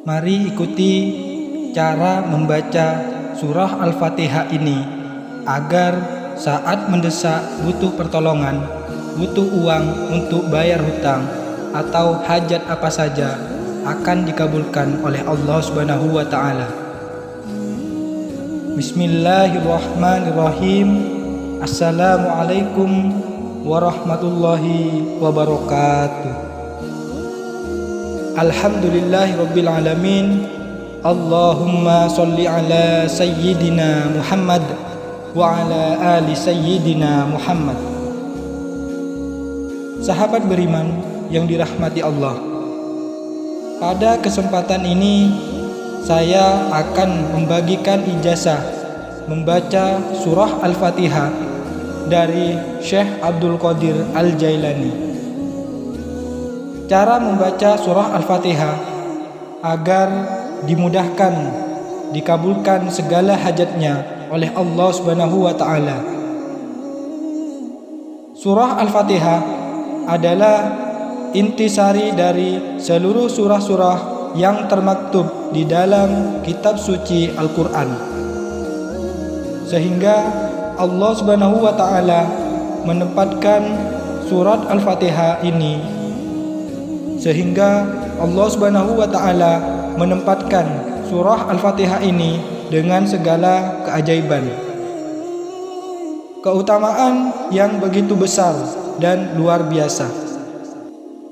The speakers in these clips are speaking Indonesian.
Mari ikuti cara membaca surah Al-Fatihah ini agar saat mendesak butuh pertolongan, butuh uang untuk bayar hutang atau hajat apa saja akan dikabulkan oleh Allah Subhanahu wa taala. Bismillahirrahmanirrahim. Assalamualaikum warahmatullahi wabarakatuh. Alhamdulillahirabbil alamin. Allahumma sholli ala sayyidina Muhammad wa ala ali sayyidina Muhammad. Sahabat beriman yang dirahmati Allah, pada kesempatan ini saya akan membagikan ijazah membaca surah Al-Fatihah dari Syekh Abdul Qadir Al-Jailani. Cara membaca surah Al-Fatihah agar dimudahkan, dikabulkan segala hajatnya oleh Allah Subhanahu wa taala. Surah Al-Fatihah adalah intisari dari seluruh surah-surah yang termaktub di dalam kitab suci Al-Qur'an. Sehingga Allah Subhanahu wa taala menempatkan surat Al-Fatihah ini menempatkan surah Al-Fatihah ini dengan segala keajaiban, keutamaan yang begitu besar dan luar biasa.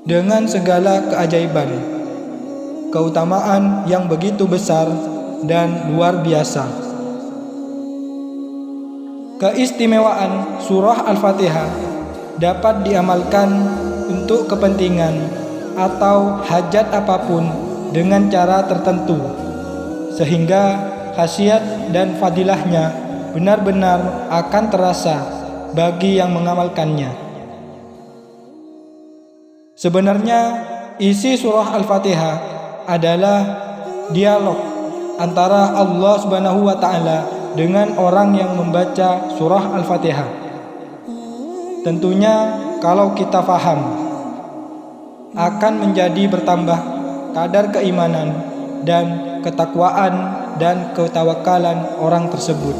Dengan segala keajaiban, keutamaan yang begitu besar dan luar biasa. Keistimewaan surah Al-Fatihah dapat diamalkan untuk kepentingan atau hajat apapun dengan cara tertentu, sehingga khasiat dan fadilahnya benar-benar akan terasa bagi yang mengamalkannya. Sebenarnya isi surah Al-Fatihah adalah dialog antara Allah Subhanahu wa taala dengan orang yang membaca surah Al-Fatihah. Tentunya kalau kita faham, akan menjadi bertambah kadar keimanan dan ketakwaan dan ketawakalan orang tersebut.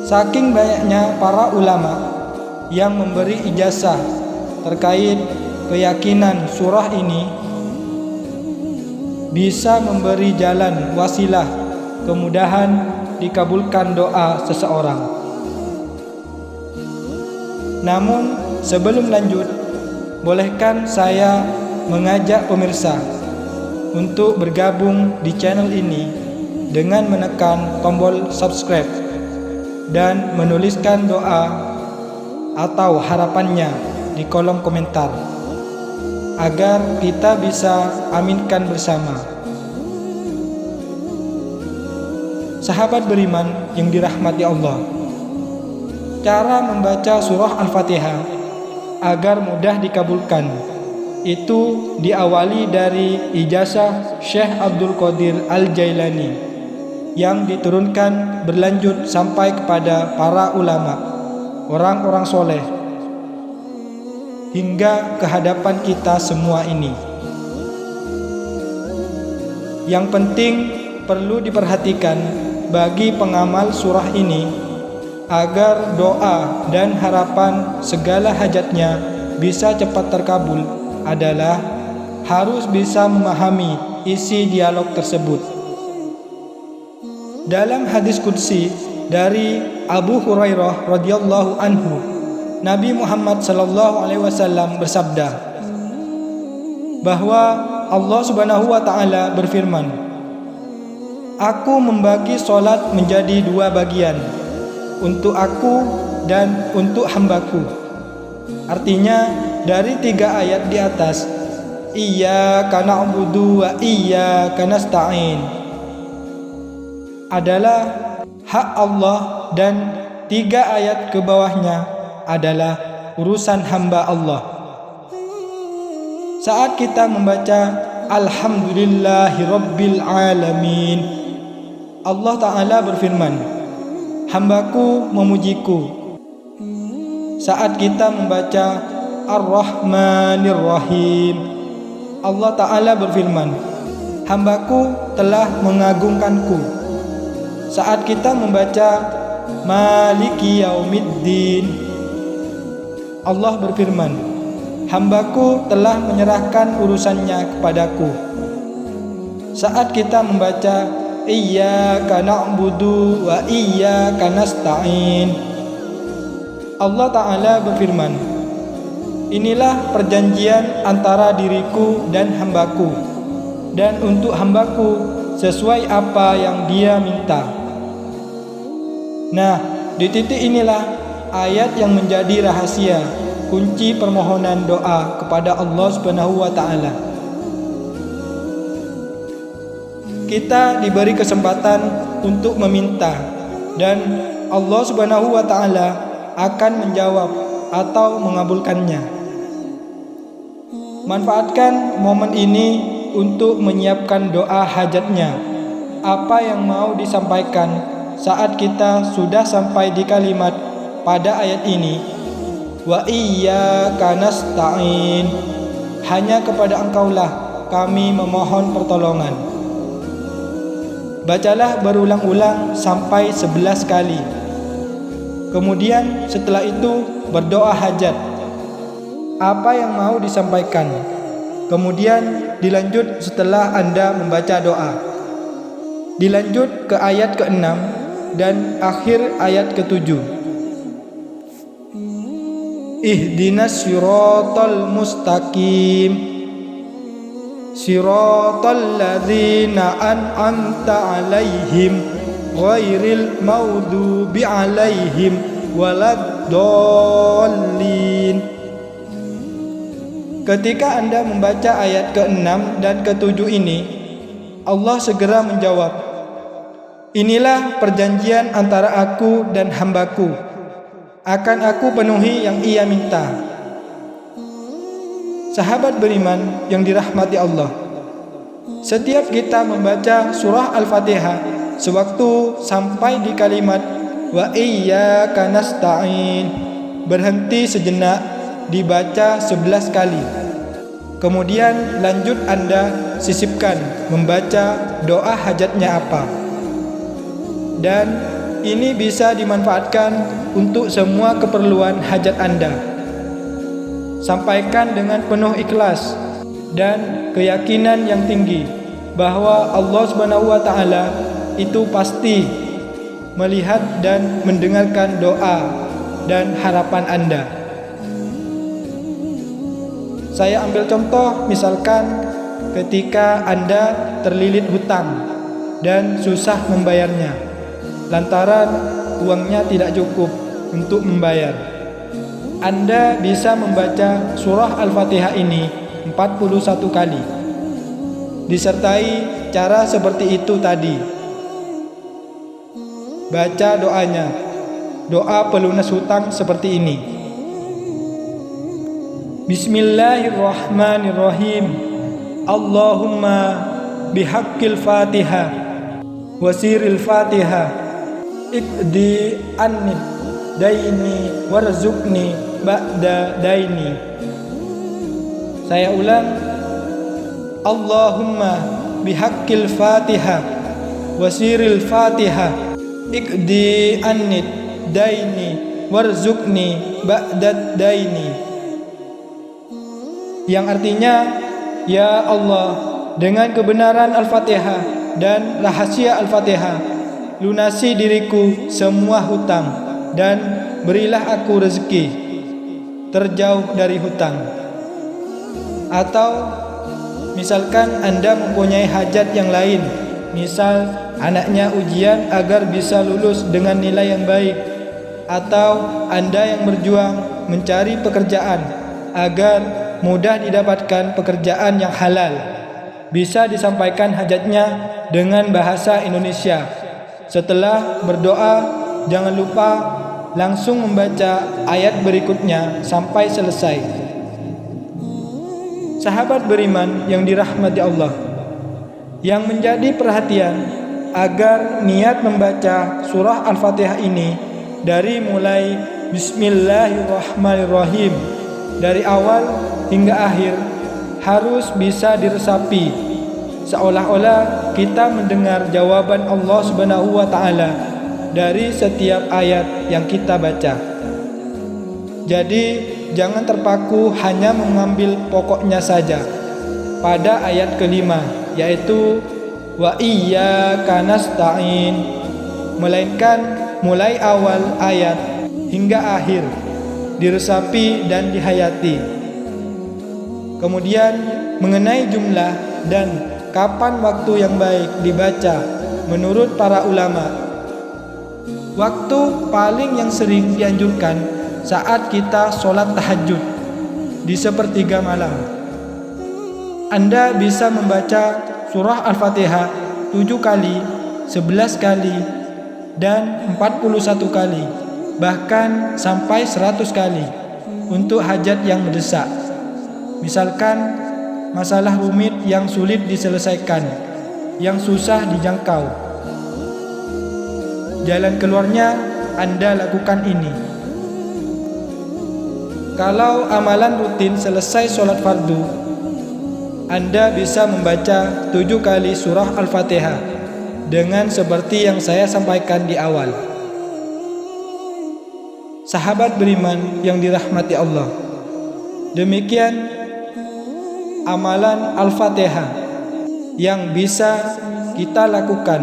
Saking banyaknya para ulama yang memberi ijazah terkait keyakinan surah ini bisa memberi jalan wasilah kemudahan dikabulkan doa seseorang. Namun sebelum lanjut, bolehkan saya mengajak pemirsa untuk bergabung di channel ini dengan menekan tombol subscribe dan menuliskan doa atau harapannya di kolom komentar agar kita bisa aminkan bersama. Sahabat beriman yang dirahmati Allah, cara membaca surah Al-Fatihah agar mudah dikabulkan itu diawali dari ijazah Syekh Abdul Qadir Al-Jailani yang diturunkan berlanjut sampai kepada para ulama, orang-orang soleh, hingga ke hadapan kita semua ini. Yang penting perlu diperhatikan bagi pengamal surah ini agar doa dan harapan segala hajatnya bisa cepat terkabul adalah harus bisa memahami isi dialog tersebut. Dalam hadis qudsi dari Abu Hurairah radhiyallahu anhu, Nabi Muhammad sallallahu alaihi wasallam bersabda bahwa Allah Subhanahu wa taala berfirman, "Aku membagi salat menjadi dua bagian, untuk aku dan untuk hambaku." Artinya dari 3 ayat di atas, iyyaka na'budu wa iyyaka nasta'in, adalah hak Allah, dan 3 ayat ke bawahnya adalah urusan hamba Allah. Saat kita membaca Alhamdulillahirabbil alamin, Allah Ta'ala berfirman, hambaku memujiku. Saat kita membaca Ar-Rahmanir Rahim, Allah Ta'ala berfirman, hambaku telah mengagungkanku. Saat kita membaca Maliki Yaumiddin, Allah berfirman, hambaku telah menyerahkan urusannya kepadaku. Saat kita membaca Iyyaka na'budu wa iyyaka nasta'in, Allah Ta'ala berfirman, inilah perjanjian antara diriku dan hambaku, dan untuk hambaku sesuai apa yang dia minta. Nah, di titik inilah ayat yang menjadi rahasia kunci permohonan doa kepada Allah Subhanahu wa Ta'ala. Kita diberi kesempatan untuk meminta, dan Allah Subhanahu wa Ta'ala akan menjawab atau mengabulkannya. Manfaatkan momen ini untuk menyiapkan doa hajatnya. Apa yang mau disampaikan saat kita sudah sampai di kalimat pada ayat ini, wa iyyaka nasta'in, hanya kepada Engkaulah kami memohon pertolongan. Bacalah berulang-ulang sampai 11 kali. Kemudian setelah itu berdoa hajat, apa yang mau disampaikan. Kemudian dilanjut setelah Anda membaca doa, dilanjut ke ayat ke-6 dan akhir ayat ke-7. Ihdinas siratal mustaqim, siratal ladzina an'amta 'alaihim ghairil maghdubi 'alaihim waladdallin. Ketika Anda membaca ayat ke-6 dan ke-7 ini, Allah segera menjawab, inilah perjanjian antara aku dan hambaku, akan aku penuhi yang ia minta. Sahabat beriman yang dirahmati Allah, setiap kita membaca surah Al-Fatihah, sewaktu sampai di kalimat wa iyyaka nasta'in, berhenti sejenak, dibaca 11 kali. Kemudian lanjut Anda sisipkan membaca doa hajatnya apa. Dan ini bisa dimanfaatkan untuk semua keperluan hajat Anda. Sampaikan dengan penuh ikhlas dan keyakinan yang tinggi bahwa Allah Subhanahu wa Ta'ala itu pasti melihat dan mendengarkan doa dan harapan Anda. Saya ambil contoh, misalkan ketika Anda terlilit hutang dan susah membayarnya lantaran uangnya tidak cukup untuk membayar. Anda bisa membaca surah Al-Fatihah ini 41 kali, disertai cara seperti itu tadi. Baca doanya, doa pelunas hutang seperti ini. Bismillahirrahmanirrahim. Allahumma bihaqqil Fatihah wasiril Fatihah iqdi anni daini warzuqni ba'da daini. Saya ulang, Allahumma bihaqqil Fatihah wasiril Fatihah iqdi anni daini warzuqni ba'da daini. Yang artinya, ya Allah, dengan kebenaran Al-Fatihah dan rahasia Al-Fatihah, lunasi diriku semua hutang dan berilah aku rezeki terjauh dari hutang. Atau misalkan Anda mempunyai hajat yang lain, misal anaknya ujian agar bisa lulus dengan nilai yang baik, atau Anda yang berjuang mencari pekerjaan agar mudah didapatkan pekerjaan yang halal, bisa disampaikan hajatnya dengan bahasa Indonesia. Setelah berdoa, jangan lupa langsung membaca ayat berikutnya sampai selesai. Sahabat beriman yang dirahmati Allah, yang menjadi perhatian agar niat membaca surah Al-Fatihah ini dari mulai Bismillahirrahmanirrahim dari awal hingga akhir harus bisa diresapi, seolah-olah kita mendengar jawaban Allah Subhanahu wa taala dari setiap ayat yang kita baca. Jadi jangan terpaku hanya mengambil pokoknya saja pada ayat kelima, yaitu wa iyyaka nasta'in, melainkan mulai awal ayat hingga akhir diresapi dan dihayati. Kemudian mengenai jumlah dan kapan waktu yang baik dibaca menurut para ulama, waktu paling yang sering dianjurkan saat kita sholat tahajud di sepertiga malam. Anda bisa membaca surah Al-Fatihah 7 kali, 11 kali, dan 41 kali, bahkan sampai 100 kali untuk hajat yang mendesak. Misalkan masalah rumit yang sulit diselesaikan, yang susah dijangkau. Jalan keluarnya Anda lakukan ini. Kalau amalan rutin selesai sholat fardu, Anda bisa membaca 7 kali surah Al-Fatihah dengan seperti yang saya sampaikan di awal. Sahabat beriman yang dirahmati Allah, demikian amalan Al-Fatihah yang bisa kita lakukan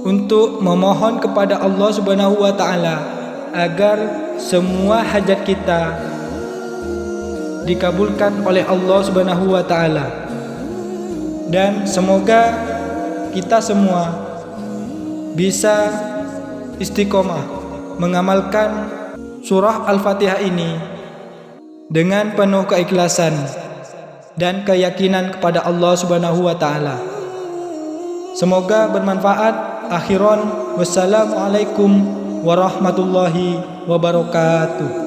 untuk memohon kepada Allah Subhanahu wa taala agar semua hajat kita dikabulkan oleh Allah Subhanahu wa taala, dan semoga kita semua bisa istiqomah mengamalkan surah Al-Fatihah ini dengan penuh keikhlasan dan keyakinan kepada Allah Subhanahu wa taala. Semoga bermanfaat. Akhiran, wassalamualaikum warahmatullahi wabarakatuh.